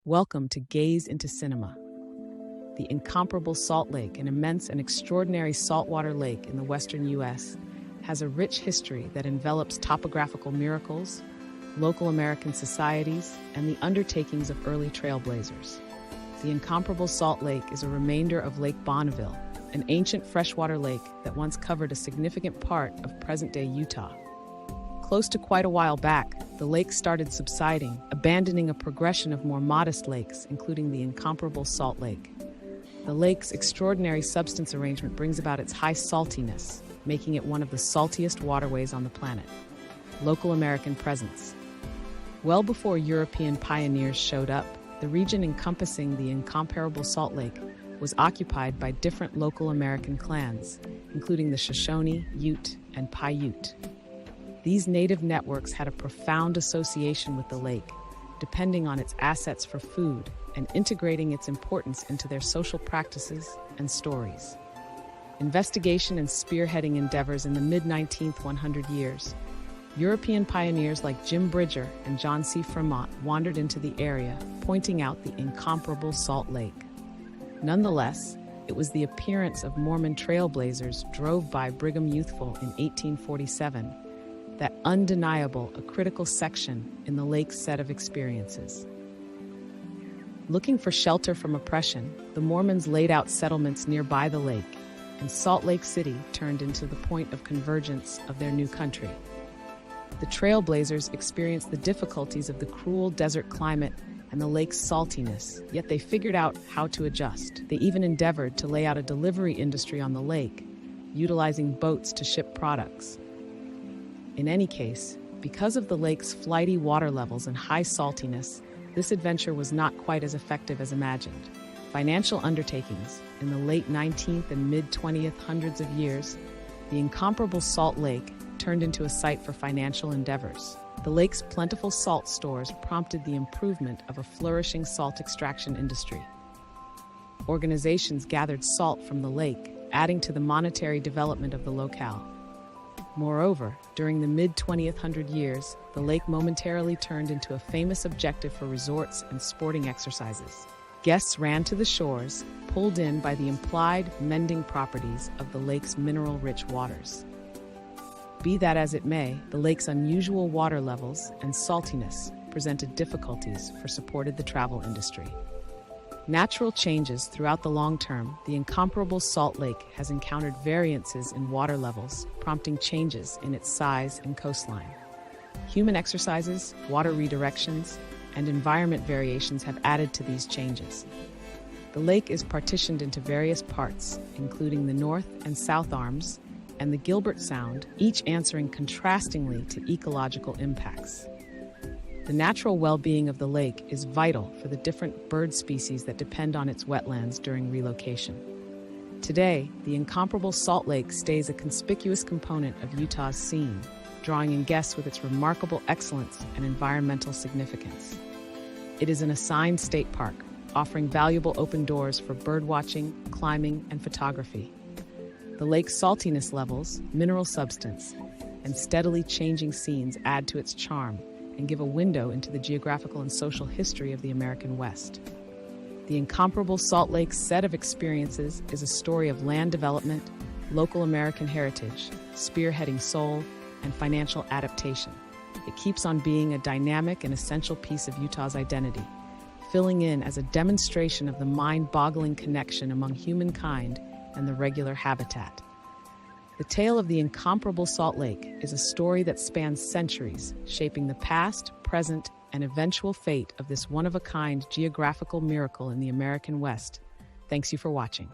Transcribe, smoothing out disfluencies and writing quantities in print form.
Welcome to Gaze into Cinema. The Incomparable Salt Lake, an immense and extraordinary saltwater lake in the western U.S., has a rich history that envelops topographical miracles, local American societies, and the undertakings of early trailblazers. The Incomparable Salt Lake is a remainder of Lake Bonneville, an ancient freshwater lake that once covered a significant part of present-day Utah. Close to quite a while back, the lake started subsiding, abandoning a progression of more modest lakes, including the Incomparable Salt Lake. The lake's extraordinary substance arrangement brings about its high saltiness, making it one of the saltiest waterways on the planet. Local American presence. Well before European pioneers showed up, the region encompassing the Incomparable Salt Lake was occupied by different local American clans, including the Shoshone, Ute, and Paiute. These native networks had a profound association with the lake, depending on its assets for food and integrating its importance into their social practices and stories. Investigation and spearheading endeavors in the mid-19th 100 years, European pioneers like Jim Bridger and John C. Fremont wandered into the area, pointing out the Incomparable Salt Lake. Nonetheless, it was the appearance of Mormon trailblazers drove by Brigham Youthful in 1847 that undeniable a critical section in the lake's set of experiences. Looking for shelter from oppression, the Mormons laid out settlements nearby the lake, and Salt Lake City turned into the point of convergence of their new country. The trailblazers experienced the difficulties of the cruel desert climate and the lake's saltiness, yet they figured out how to adjust. They even endeavored to lay out a delivery industry on the lake, utilizing boats to ship products. In any case, because of the lake's flighty water levels and high saltiness, this adventure was not quite as effective as imagined. Financial undertakings. In the late 19th and mid-20th hundreds of years, the Incomparable Salt Lake turned into a site for financial endeavors. The lake's plentiful salt stores prompted the improvement of a flourishing salt extraction industry. Organizations gathered salt from the lake, adding to the monetary development of the locale. Moreover, during the mid-20th hundred years, the lake momentarily turned into a famous objective for resorts and sporting exercises. Guests ran to the shores, pulled in by the implied mending properties of the lake's mineral-rich waters. Be that as it may, the lake's unusual water levels and saltiness presented difficulties for supported the travel industry. Natural changes throughout the long term, the Incomparable Salt Lake has encountered variances in water levels, prompting changes in its size and coastline. Human exercises, water redirections, and environment variations have added to these changes. The lake is partitioned into various parts, including the North and South Arms and the Gilbert Sound, each answering contrastingly to ecological impacts. The natural well-being of the lake is vital for the different bird species that depend on its wetlands during relocation. Today, the Incomparable Salt Lake stays a conspicuous component of Utah's scene, drawing in guests with its remarkable excellence and environmental significance. It is an assigned state park, offering valuable open doors for birdwatching, climbing, and photography. The lake's saltiness levels, mineral substance, and steadily changing scenes add to its charm and give a window into the geographical and social history of the American West. The Incomparable Salt Lake's set of experiences is a story of land development, local American heritage, spearheading soul, and financial adaptation. It keeps on being a dynamic and essential piece of Utah's identity, filling in as a demonstration of the mind-boggling connection among humankind and the regular habitat. The tale of the Incomparable Salt Lake is a story that spans centuries, shaping the past, present, and eventual fate of this one-of-a-kind geographical miracle in the American West. Thanks you for watching.